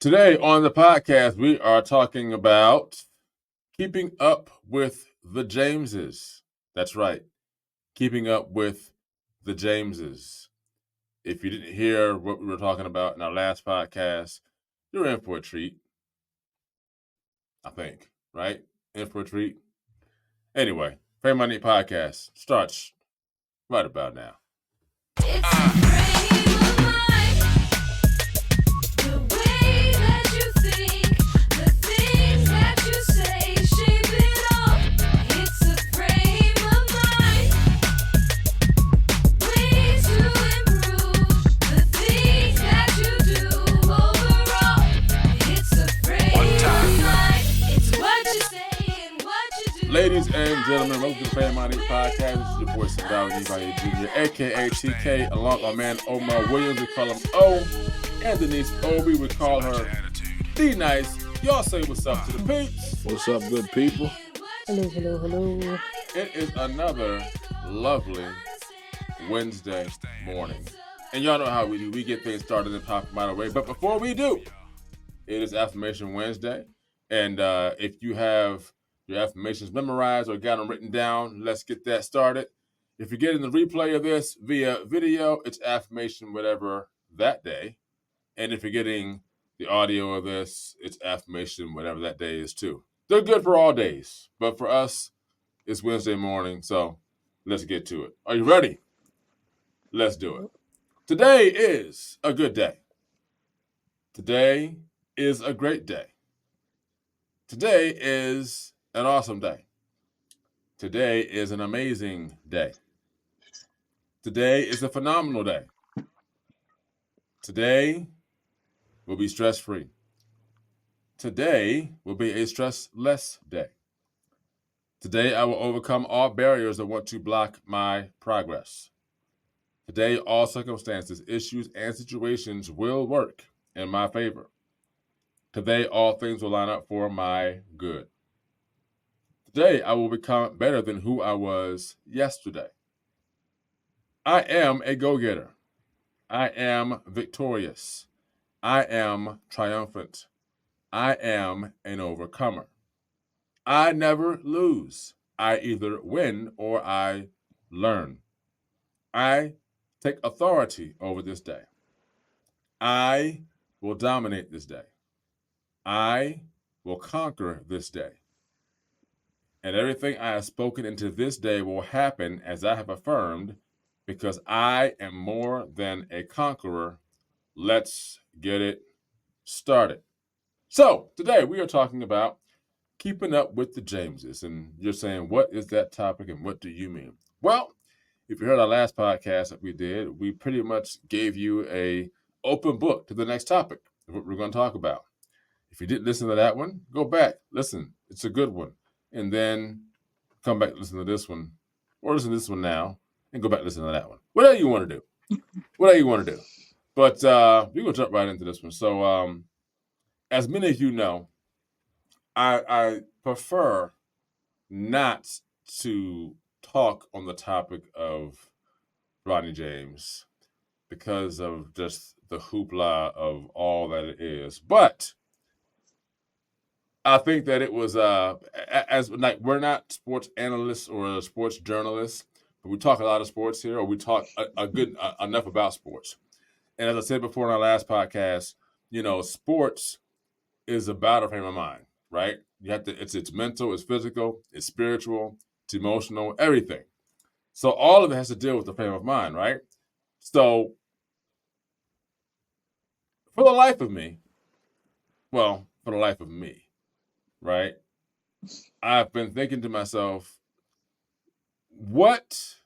Today on the podcast, we are talking about keeping up with the Jameses. That's right, keeping up with the Jameses. If you didn't hear what we were talking about in our last podcast, you're in for a treat. I think, right? In for a treat. Anyway, Frame Money Podcast starts right about now. Ladies and gentlemen, welcome to the Frame Money Podcast. This is your boy, Sadowdy Valle Jr., a.k.a. TK, along with my man, Omar Williams. We call him O, and Denise Obi. We call her The Nice. Y'all say what's up to the peeps. What's up, good people? Hello, hello, hello. It is another lovely Wednesday morning. And y'all know how we do. We get things started and pop them right away. But before we do, it is Affirmation Wednesday. And if you have your affirmations memorized or got them written down, let's get that started. If you're getting the replay of this via video, it's affirmation whatever that day. And if you're getting the audio of this, it's affirmation whatever that day is too. They're good for all days, but for us, it's Wednesday morning, so let's get to it. Are you ready? Let's do it. Today is a good day. Today is a great day. Today is an awesome day. Today is an amazing day. Today is a phenomenal day. Today will be stress-free. Today will be a stressless day. Today I will overcome all barriers that want to block my progress. Today all circumstances, issues, and situations will work in my favor. Today all things will line up for my good. Today, I will become better than who I was yesterday. I am a go-getter. I am victorious. I am triumphant. I am an overcomer. I never lose. I either win or I learn. I take authority over this day. I will dominate this day. I will conquer this day. And everything I have spoken into this day will happen as I have affirmed, because I am more than a conqueror. Let's get it started. So today we are talking about keeping up with the Jameses. And you're saying, what is that topic and what do you mean? Well, if you heard our last podcast that we did, we pretty much gave you a open book to the next topic of what we're going to talk about. If you didn't listen to that one, go back, listen. It's a good one. And then come back and listen to this one, or listen to this one now, and go back and listen to that one. Whatever you want to do. Whatever you want to do. But we're going to jump right into this one. So as many of you know, I prefer not to talk on the topic of Ronnie James because of just the hoopla of all that it is. But I think that it was we're not sports analysts or sports journalists, but we talk a lot of sports here, or we talk enough about sports. And as I said before in our last podcast, sports is about a frame of mind, right? You have to. It's mental, it's physical, it's spiritual, it's emotional, everything. So all of it has to deal with the frame of mind, right? So for the life of me, right? I've been thinking to myself, what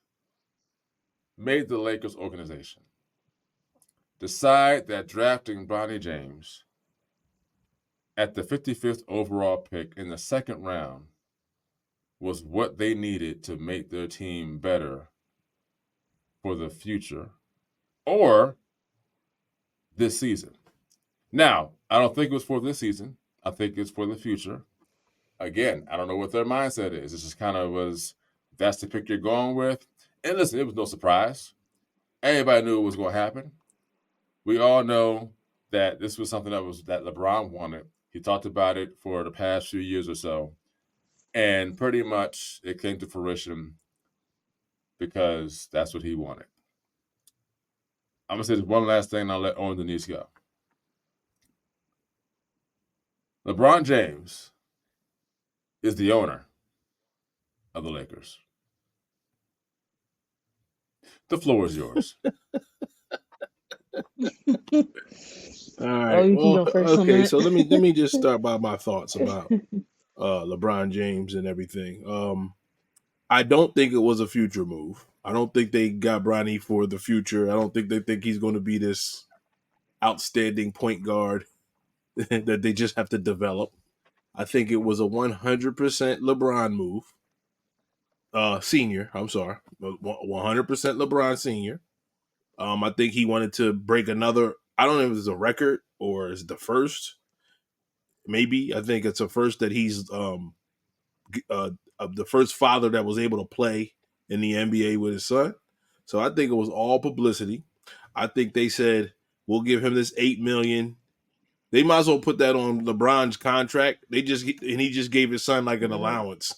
made the Lakers organization decide that drafting Bronny James at the 55th overall pick in the second round was what they needed to make their team better for the future or this season? Now, I don't think it was for this season. I think it's for the future. Again, I don't know what their mindset is. It just kind of was, that's the pick you're going with. And listen, it was no surprise. Everybody knew it was going to happen. We all know that this was something that LeBron wanted. He talked about it for the past few years or so, and pretty much it came to fruition because that's what he wanted. I'm gonna say this one last thing, and I'll let Owen Denise go. LeBron James is the owner of the Lakers. The floor is yours. All Oh, right. you can Well, go first on okay. that. So let me just start by my thoughts about LeBron James and everything. I don't think it was a future move. I don't think they got Bronny for the future. I don't think they think he's going to be this outstanding point guard that they just have to develop. I think it was a 100% LeBron move. Senior, I'm sorry, 100% LeBron senior. I think he wanted to break another. I don't know if it's a record or it's the first. Maybe I think it's a first that he's uh, the first father that was able to play in the NBA with his son. So I think it was all publicity. I think they said we'll give him this 8 million. They might as well put that on LeBron's contract. He just gave his son like an allowance.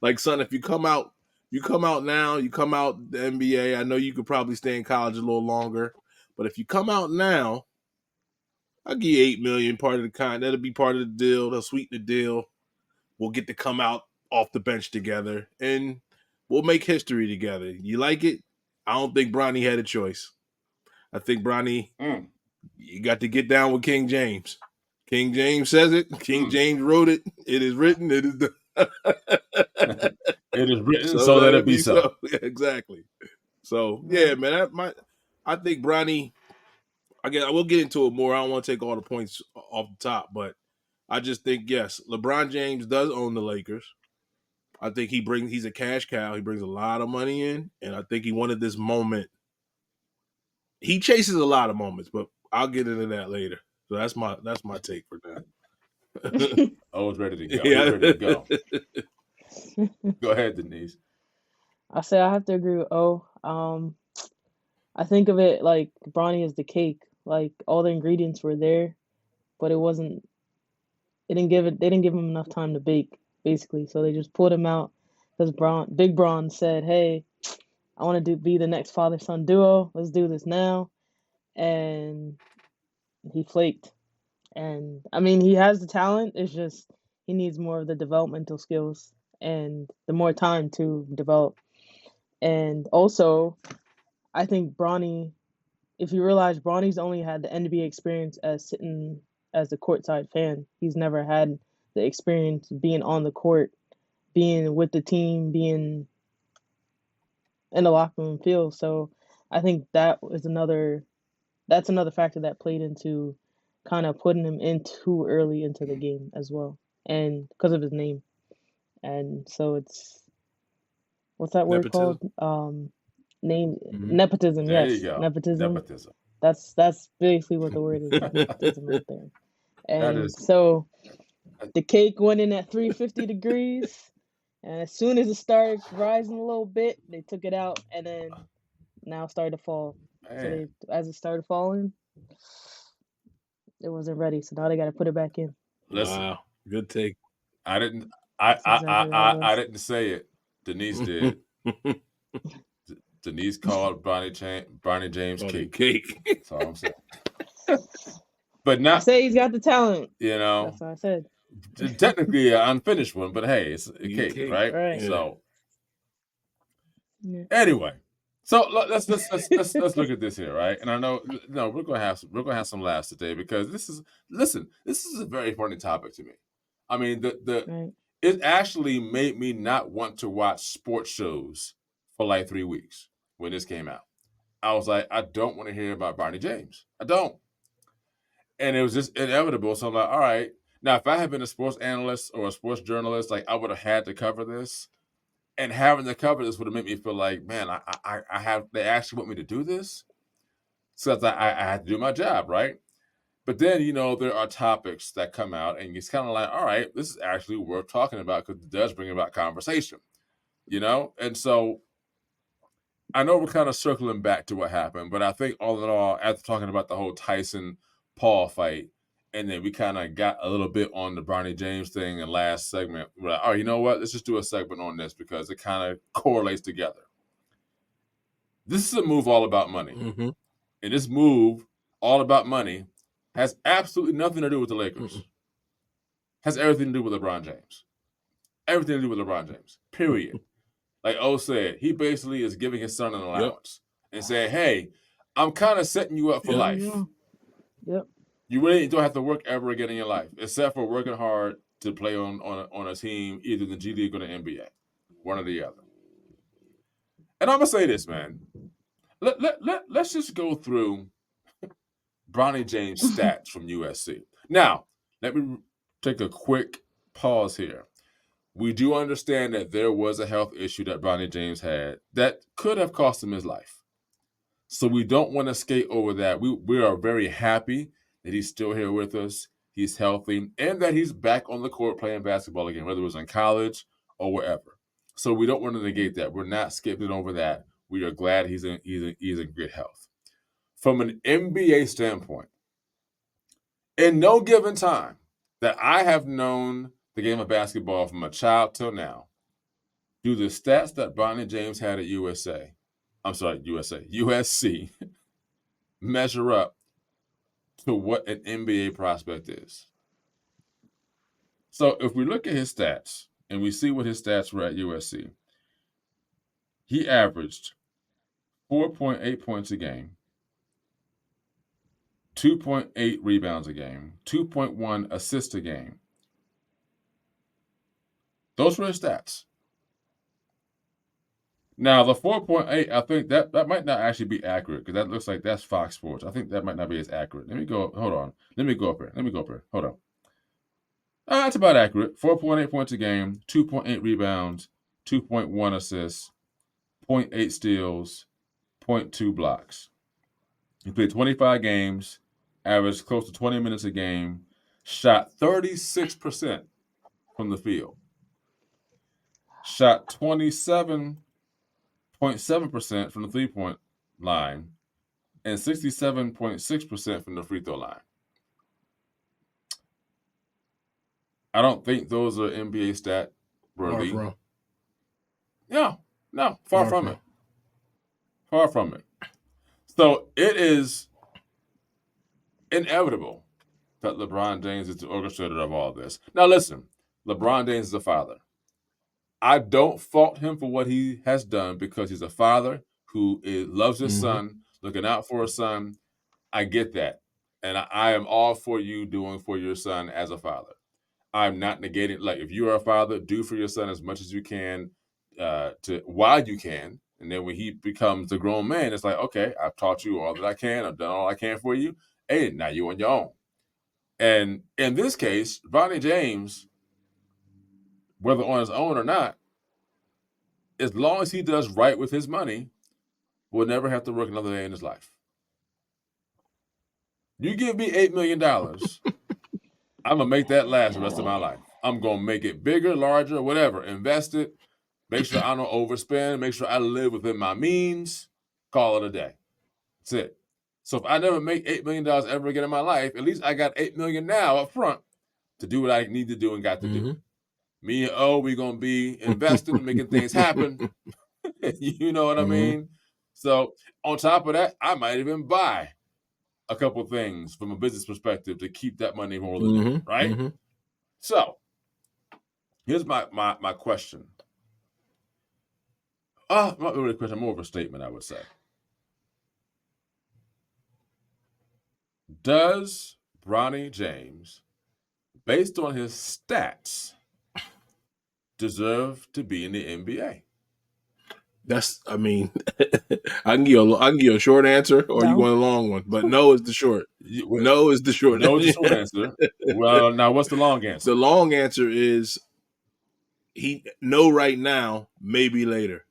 Like, son, if you come out now, you come out the NBA. I know you could probably stay in college a little longer, but if you come out now, I'll give you 8 million part of the that'll be part of the deal. They'll sweeten the deal. We'll get to come out off the bench together and we'll make history together. You like it? I don't think Bronny had a choice. I think Bronny, you got to get down with King James. King James says it. King James wrote it. It is written. It is done. It is written, So so let let it it be be so. so. Yeah, exactly. So yeah, man. I think Bronny. Again, I will get into it more. I don't want to take all the points off the top, but I just think yes, LeBron James does own the Lakers. I think he's a cash cow. He brings a lot of money in, and I think he wanted this moment. He chases a lot of moments, but I'll get into that later. So that's my take for that. Oh, he's ready to go. He's Yeah. ready to go. Go ahead, Denise. I say I have to agree with O. I think of it like Bronny is the cake. Like all the ingredients were there, but it wasn't. It didn't give it. They didn't give him enough time to bake, basically. So they just pulled him out because Big Bron said, "Hey, I want to be the next father son duo. Let's do this now." And he flaked. And I mean, he has the talent. It's just he needs more of the developmental skills and the more time to develop. And also, I think Bronny, if you realize Bronny's only had the NBA experience as sitting as a courtside fan. He's never had the experience being on the court, being with the team, being in the locker room feel. So I think that's another factor that played into kind of putting him in too early into the game as well. And because of his name. And so it's what's that word Nepotism. called? Name Mm-hmm. nepotism, There you yes. go. Nepotism. Nepotism. That's basically what the word is nepotism right there. That And is. so the cake went in at 350 degrees, and as soon as it started rising a little bit, they took it out, and then now it started to fall. So Man, they, as it started falling, it wasn't ready. So now they got to put it back in. listen, Wow. Good take. I didn't. That's exactly what it I was. didn't say it. Denise did. Denise called Barney James Called him cake. cake. That's all I'm saying. But I not, say he's got the talent. you know, That's what I said. technically an unfinished one. But hey, it's a You cake, cake. right? Right. Yeah. So Yeah. anyway, so let's look at this here, right? And I know no, we're gonna have some laughs today because this is a very funny topic to me. I mean, the Right. it actually made me not want to watch sports shows for like 3 weeks when this came out. I was like, I don't want to hear about Barney James. I don't. And it was just inevitable. So I'm like, all right. Now, if I had been a sports analyst or a sports journalist, like I would have had to cover this. And having to cover this would have made me feel like, man, I have they actually want me to do this. So I had to do my job, right? But then, there are topics that come out, and it's kind of like, all right, this is actually worth talking about because it does bring about conversation, And so I know we're kind of circling back to what happened, but I think all in all, after talking about the whole Tyson Paul fight, and then we kind of got a little bit on the Bronny James thing in last segment. We're like, all right, you know what? Let's just do a segment on this because it kind of correlates together. This is a move all about money. Mm-hmm. And this move, all about money, has absolutely nothing to do with the Lakers. Mm-mm. Has everything to do with LeBron James. Everything to do with LeBron James. Period. Like O said, he basically is giving his son an allowance and saying, hey, I'm kind of setting you up for Yep. life. Yep. You really don't have to work ever again in your life, except for working hard to play on a team, either the G League or the NBA. One or the other. And I'm going to say this, man. Let's just go through Bronny James' stats from USC. Now, let me take a quick pause here. We do understand that there was a health issue that Bronny James had that could have cost him his life. So we don't want to skate over that. We are very happy that he's still here with us. He's healthy, and that he's back on the court playing basketball again, whether it was in college or wherever. So we don't want to negate that. We're not skipping over that. We are glad he's in good health. From an NBA standpoint, in no given time that I have known the game of basketball from a child till now, do the stats that Bronny James had at USC, measure up to what an NBA prospect is. So if we look at his stats and we see what his stats were at USC, he averaged 4.8 points a game, 2.8 rebounds a game, 2.1 assists a game. Those were his stats. Now, the 4.8, I think that might not actually be accurate because that looks like that's Fox Sports. I think that might not be as accurate. Hold on. Let me go up here. Hold on. That's about accurate. 4.8 points a game, 2.8 rebounds, 2.1 assists, 0.8 steals, 0.2 blocks. He played 25 games, averaged close to 20 minutes a game, shot 36% from the field, shot 27.7% from the three-point line, and 67.6% from the free throw line. I don't think those are NBA stat worthy. Far from. No, far from it. Far from it. So it is inevitable that LeBron James is the orchestrator of all this. Now listen, LeBron James is a father. I don't fault him for what he has done because he's a father who loves his son, looking out for his son. I get that. And I am all for you doing for your son as a father. I'm not negating, like, if you are a father, do for your son as much as you can while you can. And then when he becomes a grown man, it's like, okay, I've taught you all that I can. I've done all I can for you. Hey, now you're on your own. And in this case, Bronny James, whether on his own or not, as long as he does right with his money, will never have to work another day in his life. You give me $8 million, I'm going to make that last the rest of my life. I'm going to make it bigger, larger, whatever. Invest it. Make sure I don't overspend. Make sure I live within my means. Call it a day. That's it. So if I never make $8 million ever again in my life, at least I got $8 million now up front to do what I need to do and got to do. Me and O, we're going to be investing and making things happen. You know what I mean? So on top of that, I might even buy a couple things from a business perspective to keep that money rolling in, right? So here's my question. Not really a question, more of a statement, I would say. Does Bronny James, based on his stats, deserve to be in the NBA? I can give you a short answer, or you want a long one. But no is the short. No is the short. No is the short answer. Well, now what's the long answer? The long answer is no right now, maybe later.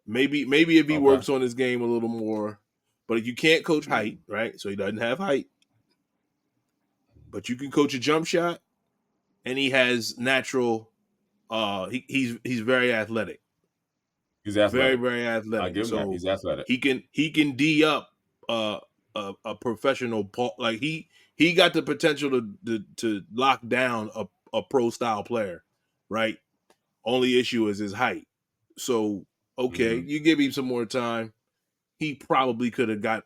Maybe if he works on his game a little more. But you can't coach height, right? So he doesn't have height. But you can coach a jump shot, and he has natural. He's very athletic. He's Very, athletic. very I athletic. give him that. So He's athletic. he can D up a professional like he got the potential to lock down a pro style player, right? Only issue is his height. So okay, Mm-hmm. you give him some more time, he probably could have got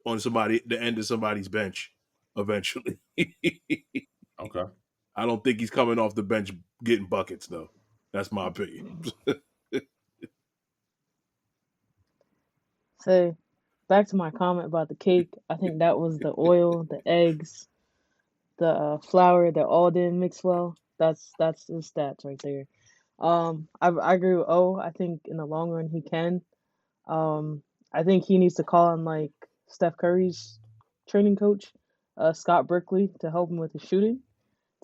on the end of somebody's bench eventually. Okay. I don't think he's coming off the bench getting buckets though. That's my opinion. So back to my comment about the cake. I think that was the oil, the eggs, the flour that all didn't mix well. That's the stats right there. I agree with O. I think in the long run he can. Um, I think he needs to call on like Steph Curry's training coach, Scott Brickley, to help him with his shooting.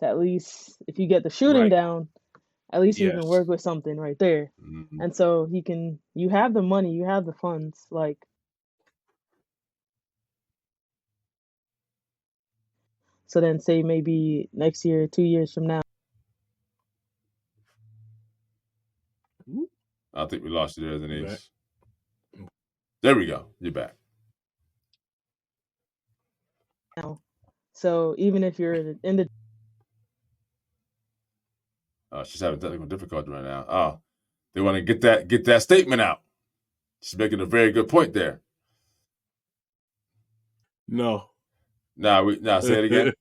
To at least, if you get the shooting Right. down, at least you can Yes. work with something right there. Mm-hmm. And so he can. You have the money, you have the funds. Like so, then say maybe next year, 2 years from now. I think we lost you there, You back? Denise. There we go. You're back. So even if you're in the She's having technical difficulty right now. Oh, they want to get that statement out. She's making a very good point there. No. Now say it again.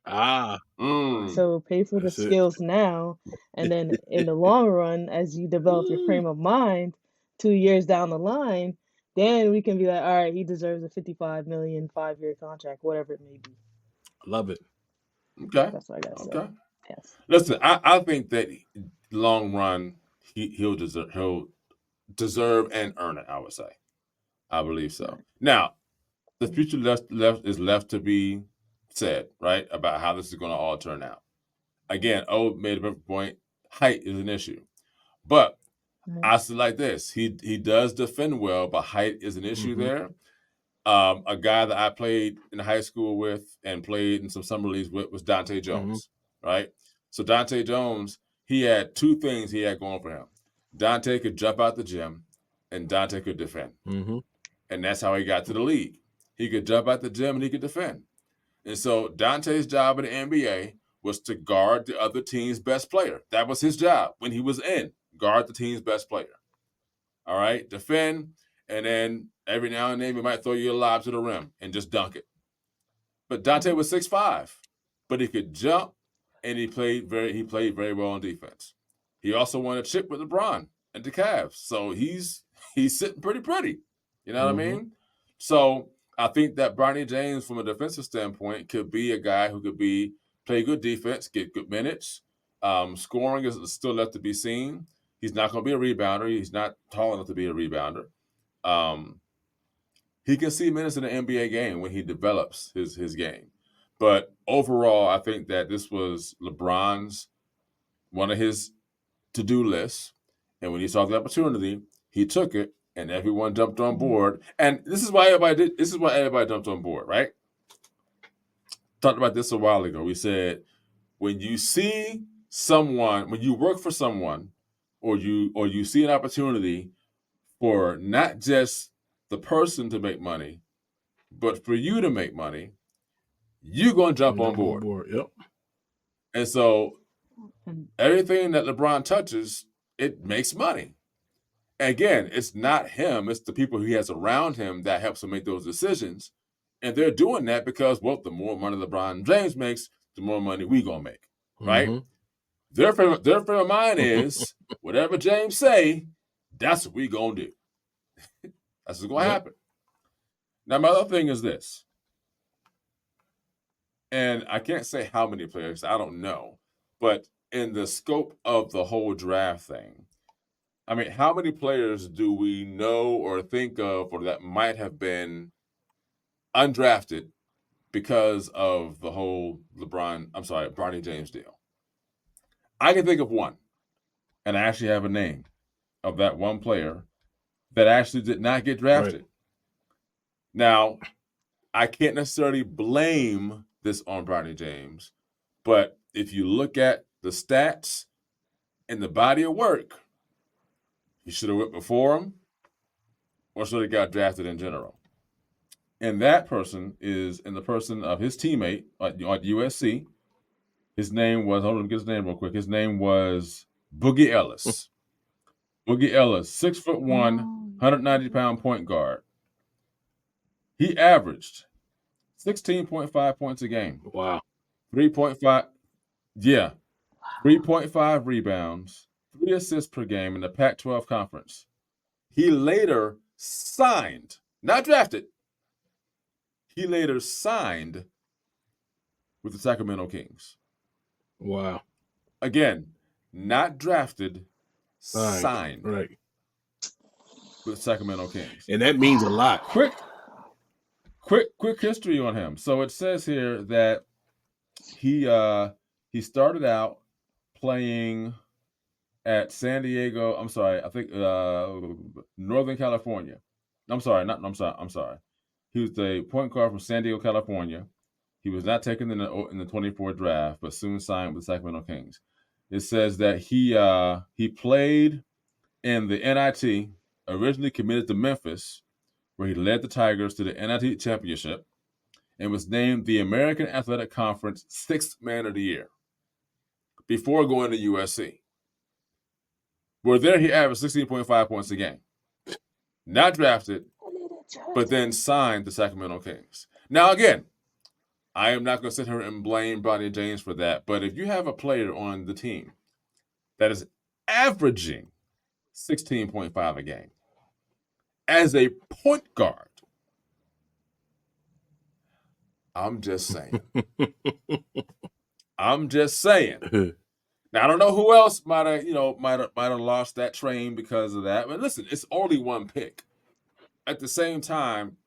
Ah, Mm. so pay for the that's it. skills now, and then in the long run, as you develop your frame of mind, 2 years down the line, then we can be like, all right, he deserves a 55 million 5 year contract, whatever it may be. Love it. Okay. That's what I gotta say. Okay. Yes. Listen, I think that long run he'll deserve and earn it. I would say. I believe All so. right. Now the future left to be said, right, about how this is going to all turn out. Again, O made a point. Height is an issue, but All I see like this. He does defend well, but height is an issue Mm-hmm. there. A guy that I played in high school with and played in some summer leagues with was Dante Mm-hmm. Jones, right? So Dante Jones, he had two things he had going for him. Dante could jump out the gym, and Dante could defend, Mm-hmm. and that's how he got to the league. He could jump out the gym and he could defend. And so Dante's job in the NBA was to guard the other team's best player. That was his job when he was in, guard the team's best player. All right, defend, and then every now and then we might throw you a lob to the rim and just dunk it. But Dante was 6'5", but he could jump, and he played very well on defense. He also won a chip with LeBron and the Cavs, so he's sitting pretty. You know what I Mm-hmm. mean? So I think that Bronny James, from a defensive standpoint, could be a guy who could play good defense, get good minutes. Scoring is still left to be seen. He's not going to be a rebounder. He's not tall enough to be a rebounder. He can see minutes in the NBA game when he develops his game. But overall, I think that this was LeBron's one of his to-do lists. And when he saw the opportunity, he took it, and everyone jumped on Mm-hmm. board. And this is why everybody jumped on board, right? Talked about this a while ago. We said when you see someone, when you work for someone, or you see an opportunity for not just the person to make money, but for you to make money, you're going to jump on Jump on board. board. Yep. And so And everything that LeBron touches, it makes money. Again, it's not him, it's the people he has around him that helps him make those decisions. And they're doing that because, well, the more money LeBron James makes, the more money we going to make, right? Mm-hmm. Their frame of mind is whatever James say, that's what we going to do. That's what's going to Yep. happen. Now, my other thing is this, and I can't say how many players, I don't know, but in the scope of the whole draft thing, I mean, how many players do we know or think of or that might have been undrafted because of the whole Bronny James deal? I can think of one, and I actually have a name of that one player that actually did not get Right. drafted. Now, I can't necessarily blame this on Bronny James, but if you look at the stats and the body of work, he should have went before him or should have got drafted in general. And that person is in the person of his teammate at USC. His name was, hold on, get his name real quick. His name was Boogie Ellis. Boogie Ellis, 6'1", 190-pound point guard. He averaged 16.5 points a game. Wow. 3.5, yeah, 3.5 rebounds, 3 assists per game in the Pac-12 conference. He later signed, not drafted, he later signed with the Sacramento Kings. Wow. Again, not drafted, signed right with the Sacramento Kings. And that means a lot. Quick history on him. So it says here that he started out playing at San Diego. I'm sorry, I think Northern California. I'm sorry. He was the point guard from San Diego, California. He was not taken in the 24 draft, but soon signed with the Sacramento Kings. It says that he played in the NIT, originally committed to Memphis, where he led the Tigers to the NIT championship and was named the American Athletic Conference 6th Man of the Year before going to USC. Where there he averaged 16.5 points a game. Not drafted, but then signed the Sacramento Kings. Now, again, I am not going to sit here and blame Bronny James for that, but if you have a player on the team that is averaging 16.5 a game as a point guard, I'm just saying. Now I don't know who else might have lost that train because of that. But listen, it's only one pick. At the same time,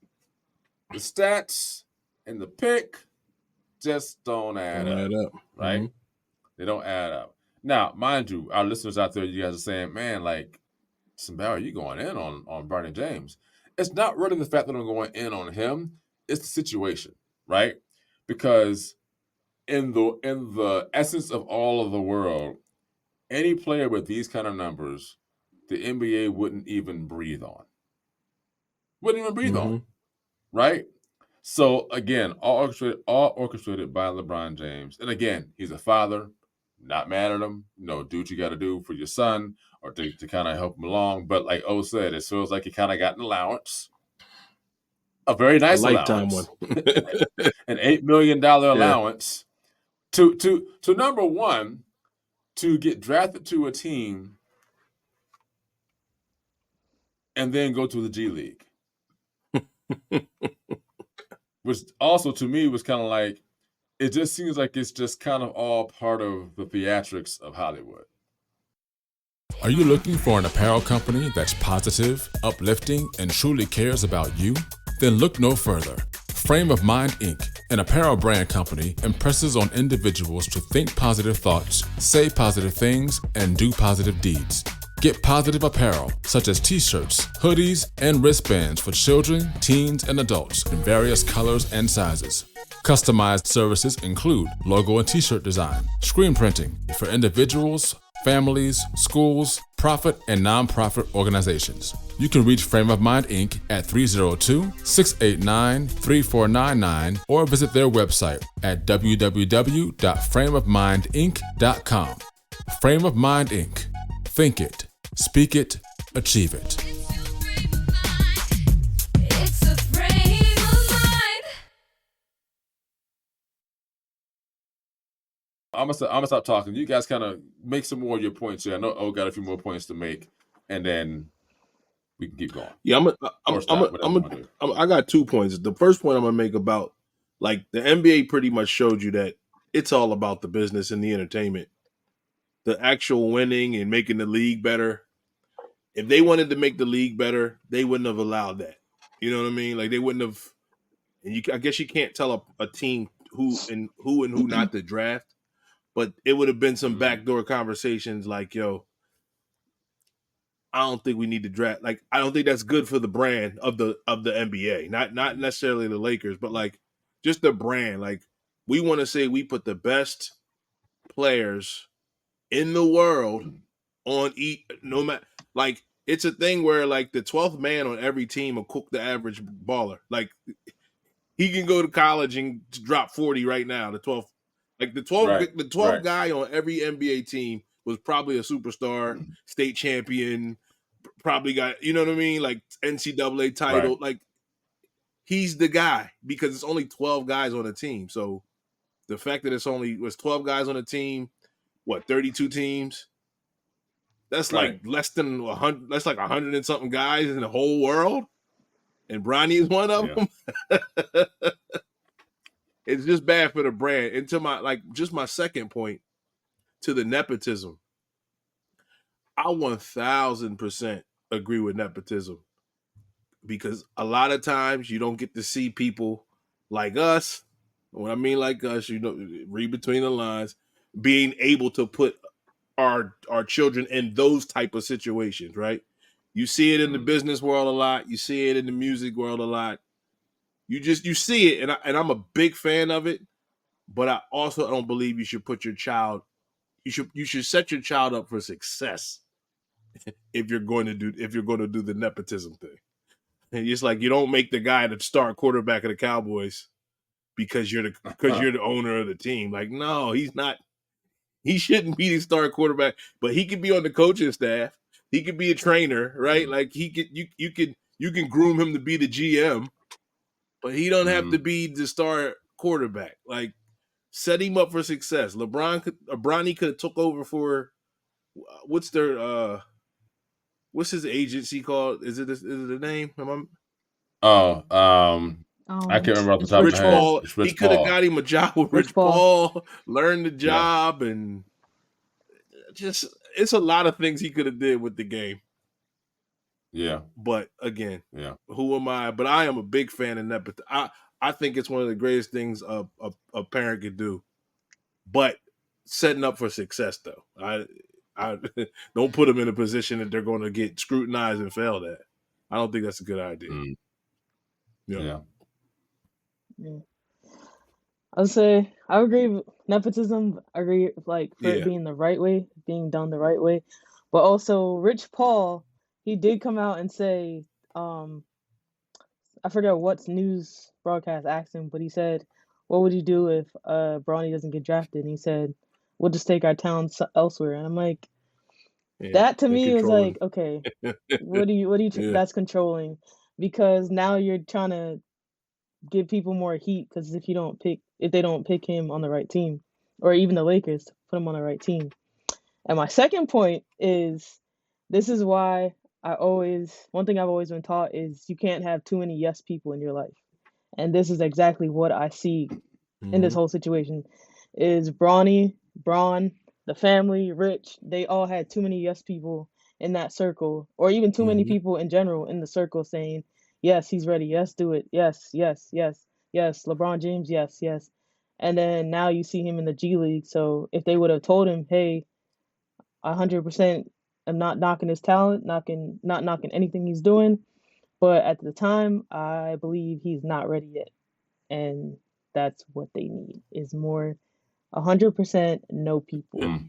the stats and the pick just don't add up. Right? Mm-hmm. They don't add up. Now, mind you, our listeners out there, you guys are saying, man, like, Barry, you going in on Bronny James. It's not really the fact that I'm going in on him. It's the situation, right? Because in the essence of all of the world, any player with these kind of numbers, the NBA wouldn't even breathe on. Right? So again, all orchestrated by LeBron James. And again, he's a father. Not mad at him. Do what you got to do for your son or to kind of help him along. But like O said, it feels like he kind of got an allowance. A very nice lifetime allowance. An $8 million allowance to number one, to get drafted to a team and then go to the G League. Which also to me was kind of like, it just seems like it's just kind of all part of the theatrics of Hollywood. Are you looking for an apparel company that's positive, uplifting, and truly cares about you? Then look no further. Frame of Mind Inc., an apparel brand company, impresses on individuals to think positive thoughts, say positive things, and do positive deeds. Get positive apparel, such as t-shirts, hoodies, and wristbands for children, teens, and adults in various colors and sizes. Customized services include logo and t-shirt design, screen printing for individuals, families, schools, profit, and nonprofit organizations. You can reach Frame of Mind Inc. at 302-689-3499 or visit their website at www.frameofmindinc.com. Frame of Mind Inc. Think it, speak it, achieve it. It's a frame of mind. I'm gonna stop talking. You guys kind of make some more of your points here. I know O got a few more points to make, and then we can keep going. Yeah, I got 2 points. The first point I'm gonna make about, like, the NBA pretty much showed you that it's all about the business and the entertainment. The actual winning and making the league better. If they wanted to make the league better, they wouldn't have allowed that. You know what I mean? Like, they wouldn't have. And I guess you can't tell a team who and who not to draft, but it would have been some backdoor conversations like, yo, I don't think we need to draft. Like, I don't think that's good for the brand of the NBA. Not necessarily the Lakers, but like just the brand. Like, we want to say we put the best players in the world on each no matter like it's a thing where like the 12th man on every team will cook the average baller. Like he can go to college and drop 40 right now. The 12th, like the 12th guy on every NBA team was probably a superstar, state champion, probably got, you know what I mean? Like NCAA title. Like he's the guy because it's only 12 guys on a team. So the fact that was 12 guys on a team, 32 teams? That's like less than 100. That's like 100 and something guys in the whole world, and Bronny is one of them. It's just bad for the brand. And to my second point to the nepotism, I 1000% agree with nepotism because a lot of times you don't get to see people like us. When I mean like us, read between the lines, being able to put our children in those type of situations, right? You see it in the business world a lot. You see it in the music world a lot. You see it, and I'm a big fan of it. But I also don't believe you should put your child. You should set your child up for success if you're going to do the nepotism thing. And it's like you don't make the guy the star quarterback of the Cowboys because you're the owner of the team. Like no, he's not. He shouldn't be the star quarterback, but he could be on the coaching staff. He could be a trainer, right? Like he could, you can groom him to be the GM, but he don't have to be the star quarterback. Like set him up for success. Bronny could have took over for what's his agency called? Is it the name? I can't remember off the top of my head. Paul. He could have got him a job with Rich Paul, learned the job, and just it's a lot of things he could have did with the game. Yeah. But again, who am I? But I am a big fan of nepotism. I think it's one of the greatest things a parent could do. But setting up for success, though. I don't put them in a position that they're going to get scrutinized and failed at. I don't think that's a good idea. Yeah. I would say I agree with nepotism. I agree for it being the right way, being done the right way. But also Rich Paul, he did come out and say, I forget what news broadcast asked him, but he said, what would you do if Bronny doesn't get drafted? And he said, we'll just take our talents elsewhere. And I'm like, that to me was like, okay, what do you that's controlling, because now you're trying to give people more heat because if they don't pick him on the right team, or even the Lakers put him on the right team. And my second point is, this is why one thing I've always been taught is you can't have too many yes people in your life. And this is exactly what I see in this whole situation is Bron, the family, Rich, they all had too many yes people in that circle, or even too many people in general in the circle saying, yes, he's ready. Yes, do it. Yes, yes, yes, yes. LeBron James, yes, yes. And then now you see him in the G League. So if they would have told him, hey, 100%, I'm not knocking his talent, not knocking anything he's doing, but at the time, I believe he's not ready yet. And that's what they need is more 100% no people.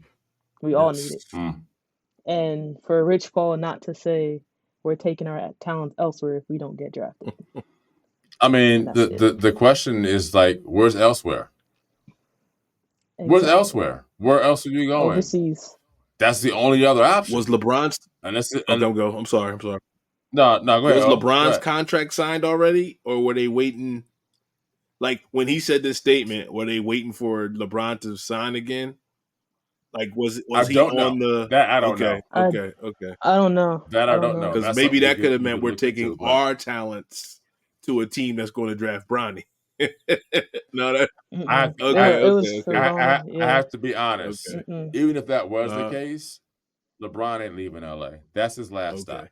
We all need it. And for Rich Paul not to say we're taking our talents elsewhere if we don't get drafted. I mean, the question is like, where's elsewhere? Exactly. Where's elsewhere? Where else are you going? Overseas. That's the only other option. Was LeBron's? And that's it. Okay, go. I'm sorry. No, go ahead. Was LeBron's contract signed already, or were they waiting? Like when he said this statement, were they waiting for LeBron to sign again? Like was he on the? That I don't know. Okay. I don't know. That I don't know. Because maybe that could have meant we're taking our talents to a team that's going to draft Bronny. No, I have to be honest. Even if that was the case, LeBron ain't leaving LA. That's his last stop.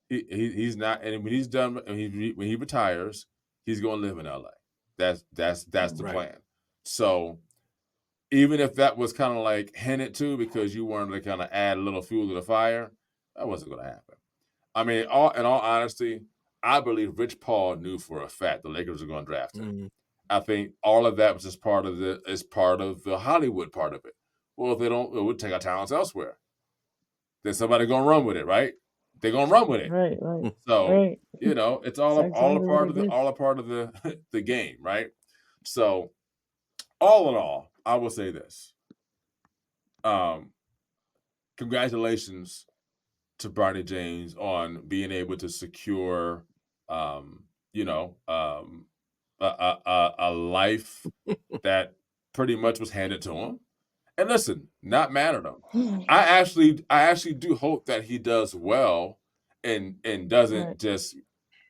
He's not, and when he's done, when he retires, he's going to live in LA. That's the plan. So even if that was kind of like hinted to because you wanted to kind of add a little fuel to the fire, that wasn't going to happen. I mean, in all honesty, I believe Rich Paul knew for a fact the Lakers were going to draft him. I think all of that was just part of the Hollywood part of it. Well, if they don't, we'll take our talents elsewhere. Then somebody gonna run with it, right? They're gonna run with it. Right. So Right. it's That's all a exactly what part they of the did. the game, right? So all in all, I will say this: congratulations to Bronny James on being able to secure, um, you know, um, a life that pretty much was handed to him. And listen, not mad at him. I actually do hope that he does well and doesn't Right. just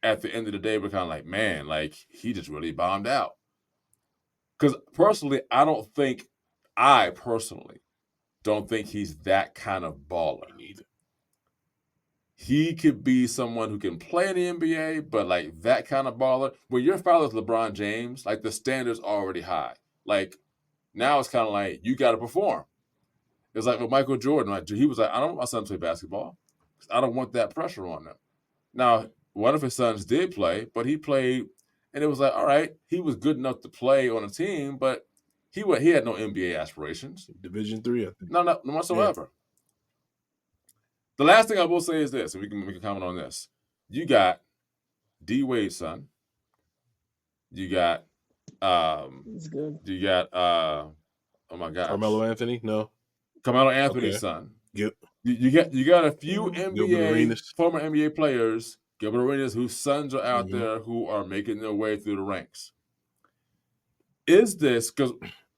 at the end of the day become like, man, like he just really bombed out. Because personally, I personally don't think he's that kind of baller. Neither. He could be someone who can play in the NBA, but like that kind of baller, when your father's LeBron James, like the standard's already high. Like now it's kind of like you got to perform. It's like with Michael Jordan, like he was like, I don't want my son to play basketball. I don't want that pressure on them. Now, one of his sons did play, but he played, and it was like, all right, he was good enough to play on a team, but he had no NBA aspirations, Division III, I think. no whatsoever. Yeah. The last thing I will say is this, and we can comment on this. You got D Wade's son. You got It's good. you got oh my gosh, Carmelo Anthony? No. Carmelo Anthony's Okay. son. Gil- You got a few Gilbert Arenas. former NBA players, Gilbert Arenas, whose sons are out Mhm. there who are making their way through the ranks. Is this because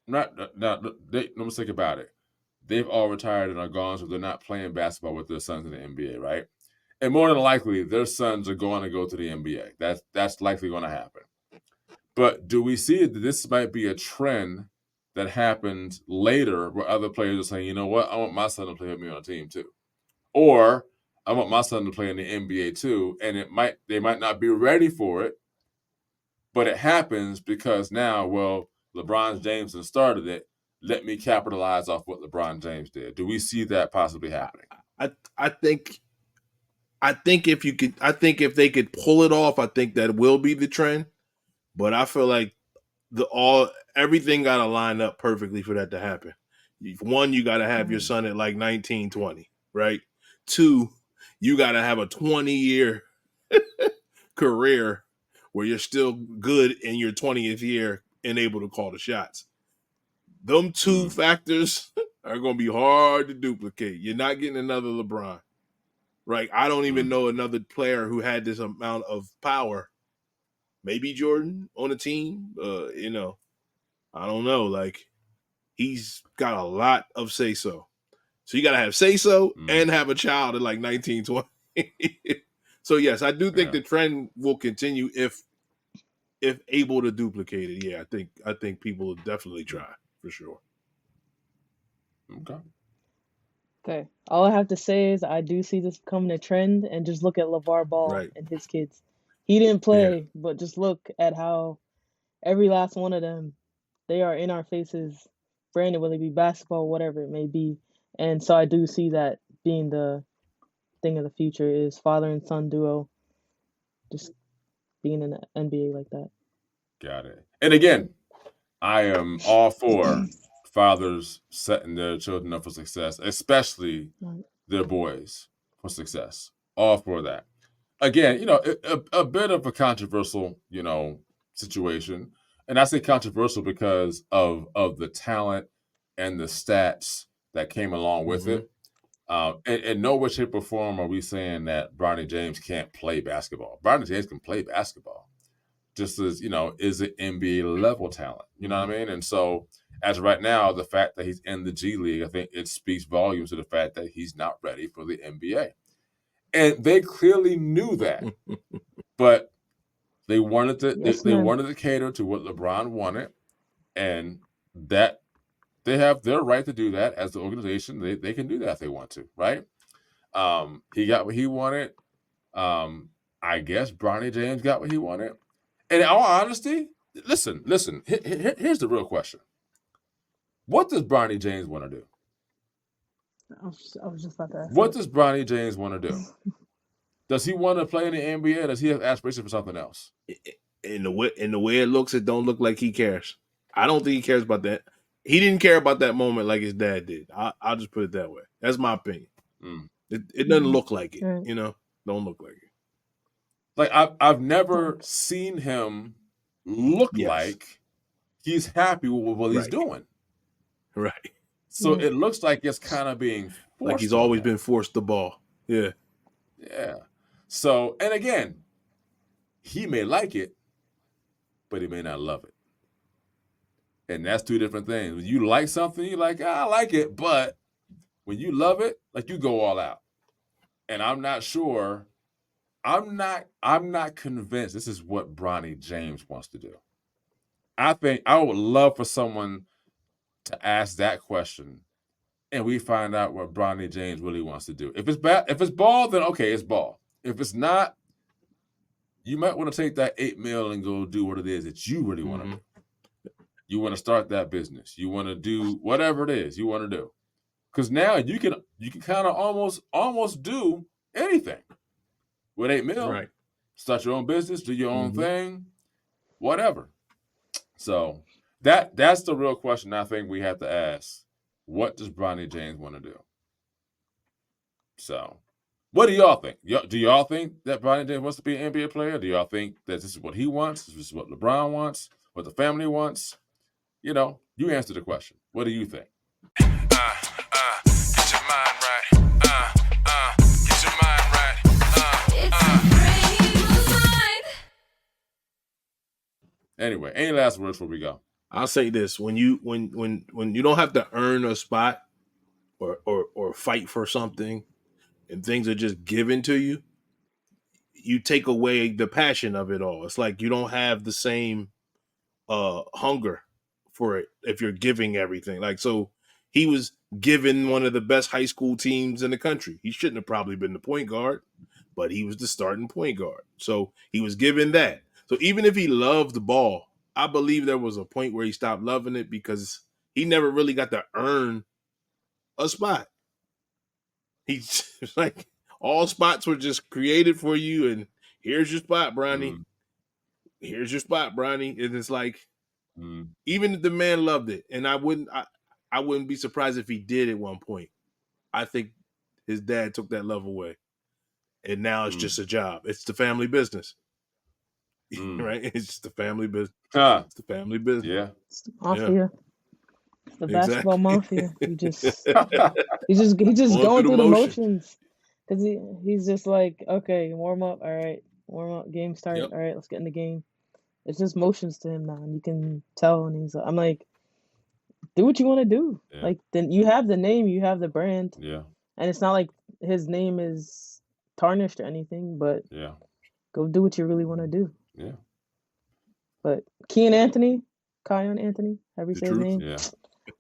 let me think about it. They've all retired and are gone, so they're not playing basketball with their sons in the NBA, right? And more than likely, their sons are going to go to the NBA. That's likely going to happen. But do we see that this might be a trend that happens later where other players are saying, you know what, I want my son to play with me on a team too. Or I want my son to play in the NBA too. And they might not be ready for it, but it happens because now, well, LeBron James has started it. Let me capitalize off what LeBron James did. Do we see that possibly happening? I think if they could pull it off, I think that will be the trend. But I feel like everything got to line up perfectly for that to happen. One, you got to have your son at like 19, 20, right? Two, you got to have a 20-year career where you're still good in your 20th year and able to call the shots. Them two factors are going to be hard to duplicate. You're not getting another LeBron. Right? I don't even know another player who had this amount of power. Maybe Jordan on a team. I don't know. Like he's got a lot of say so. So you got to have say so and have a child at like 19, 20. So yes, I do think the trend will continue if able to duplicate it. Yeah, I think people will definitely try for sure. Okay. All I have to say is I do see this becoming a trend, and just look at LeVar Ball Right. and his kids. He didn't play, but just look at how every last one of them, they are in our faces, branded, whether it be basketball, whatever it may be. And so I do see that being the thing of the future is father and son duo just being in the NBA like that. Got it. And again, I am all for fathers setting their children up for success, especially their boys for success. All for that. Again, a bit of a controversial, situation. And I say controversial because of the talent and the stats that came along with it. In no way, shape, or form are we saying that Bronny James can't play basketball. Bronny James can play basketball. Just as, is it NBA level talent? You know what I mean? And so as of right now, the fact that he's in the G League, I think it speaks volumes to the fact that he's not ready for the NBA. And they clearly knew that. But they wanted to they wanted to cater to what LeBron wanted, and that they have their right to do that as the organization. They can do that if they want to, right? He got what he wanted. I guess Bronny James got what he wanted. And in all honesty, listen. Here's the real question: what does Bronny James want to do? I was just about to ask What that. does Bronny James want to do? Does he want to play in the NBA? Or does he have aspirations for something else? In the way it looks, it don't look like he cares. I don't think he cares about that. he didn't care about that moment like his dad did. I'll just put it that way. That's my opinion. Mm. It doesn't look like it, Right. you know. Don't look like it. Like I've never seen him look Yes. like he's happy with what he's Right. doing. Right. So it looks like it's kind of being Like he's forced on always him. been forced the ball. Yeah. Yeah. So, and again, he may like it, but he may not love it. And that's two different things. When you like something, you're like, I like it, but when you love it, like you go all out. And I'm not sure, I'm not convinced this is what Bronny James wants to do. I think I would love for someone to ask that question and we find out what Bronny James really wants to do. If it's ball, then okay, it's ball. If it's not, you might want to take that $8 million and go do what it is that you really want to do. You want to start that business. You want to do whatever it is you want to do. Because now you can kind of almost do anything with $8 million. Right. Start your own business, do your own thing, whatever. So that's the real question I think we have to ask. What does Bronny James want to do? So, what do y'all think? Do y'all think that Bronny James wants to be an NBA player? Do y'all think that this is what he wants? This is what LeBron wants? What the family wants? You know, you answer the question. What do you think? Get your mind right. Get your mind right. Anyway, any last words before we go? I'll say this: when you don't have to earn a spot or fight for something, and things are just given to you, you take away the passion of it all. It's like you don't have the same hunger for it if you're giving everything. Like, so he was given one of the best high school teams in the country. He shouldn't have probably been the point guard, but he was the starting point guard. So he was given that. So even if he loved the ball, I believe there was a point where he stopped loving it because he never really got to earn a spot. He's like, all spots were just created for you, and here's your spot, Bronny. Here's your spot, Bronny. And it's like, even if the man loved it, and I wouldn't be surprised if he did at one point. I think his dad took that love away, and now it's just a job. It's the family business, right? It's just the family business. It's the family business. Yeah, it's the mafia. Yeah. The basketball mafia. He just Going going through the motions because he's just like, okay, warm up, all right, warm up, game start, Yep. all right, let's get in the game. It's just motions to him now, and you can tell. And I'm like, do what you want to do. Yeah. Like, then you have the name, you have the brand, yeah, and it's not like his name is tarnished or anything. But yeah, go do what you really want to do. yeah. But Kian Anthony, however you say his name, Yeah.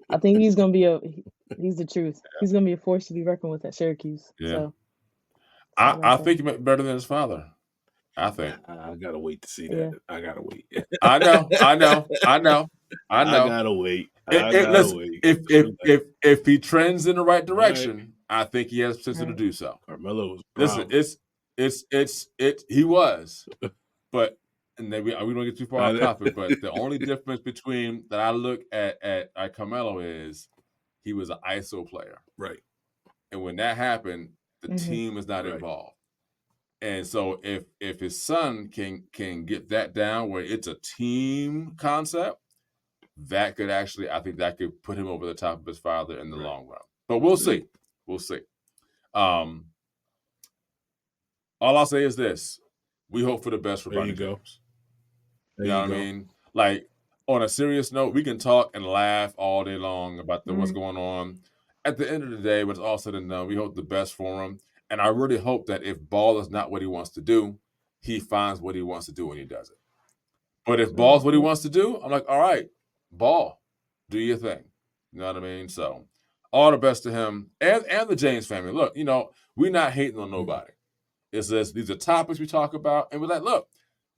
I think he's gonna be he's the truth. He's gonna be a force to be reckoned with at Syracuse. Yeah. So I think he might be better than his father. I think. I gotta wait to see that. Yeah. I gotta wait. I know. I gotta wait. If he trends in the right direction, I think he has potential to do so. Carmelo was listen, he was, but and then we don't get too far off topic. But the only difference between that I look at Carmelo is he was an ISO player, right? And when that happened, the team is not involved. And so if his son can get that down where it's a team concept, that could actually, I think that could put him over the top of his father in the long run. But we'll see. We'll see. All I'll say is this. We hope for the best for Bronny James. You know what I mean? Like, on a serious note, we can talk and laugh all day long about what's going on. At the end of the day, when it's all said and done, we hope the best for him. And I really hope that if ball is not what he wants to do, he finds what he wants to do when he does it. But if ball's what he wants to do, I'm like, all right, ball, do your thing. You know what I mean? So all the best to him and the James family. Look, we're not hating on nobody. It's just these are topics we talk about, and we're like, look,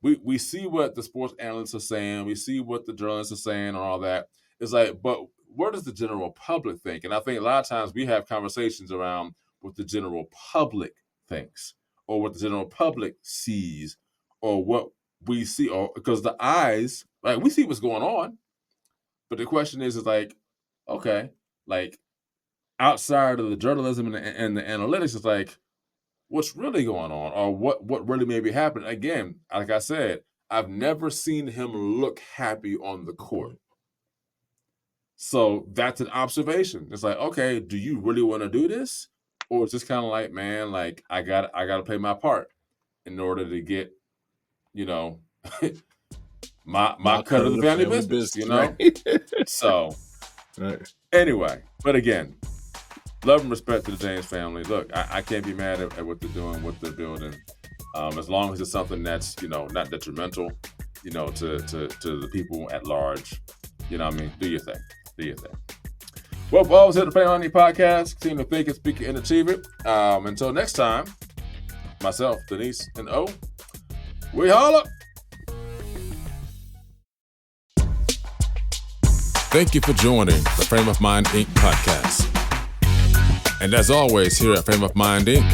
we see what the sports analysts are saying, we see what the journalists are saying and all that. It's like, but what does the general public think? And I think a lot of times we have conversations around what the general public thinks or what the general public sees or what we see, or because the eyes, like, we see what's going on. But the question is like, okay, like outside of the journalism and the analytics, it's like, what's really going on, or what really may be happening. Again, like I said, I've never seen him look happy on the court. So that's an observation. It's like, okay, do you really want to do this? Or it's just kind of like, man, like I gotta play my part in order to get, you know, my cut of the family business, you know? Right? So Right. anyway, but again, love and respect to the James family. Look, I can't be mad at what they're doing, what they're building. As long as it's something that's, you know, not detrimental, you know, to the people at large. You know what I mean? Do your thing. Do your thing. Well, for all of us at the Family Money Podcast, continue to think and speak and achieve it. Until next time, myself, Denise, and O, we holla. Thank you for joining the Frame of Mind Inc. podcast. And as always, here at Frame of Mind Inc.,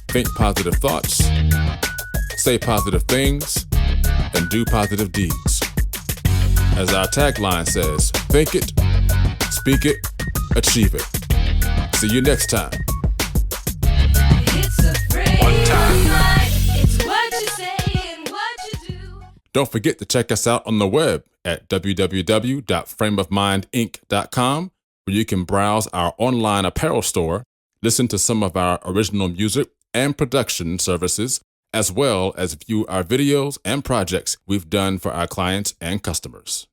think positive thoughts, say positive things, and do positive deeds. As our tagline says, think it, speak it, achieve it. See you next time. It's a frame of mind. It's what you say and what you do. Don't forget to check us out on the web at www.frameofmindinc.com, where you can browse our online apparel store, listen to some of our original music and production services, as well as view our videos and projects we've done for our clients and customers.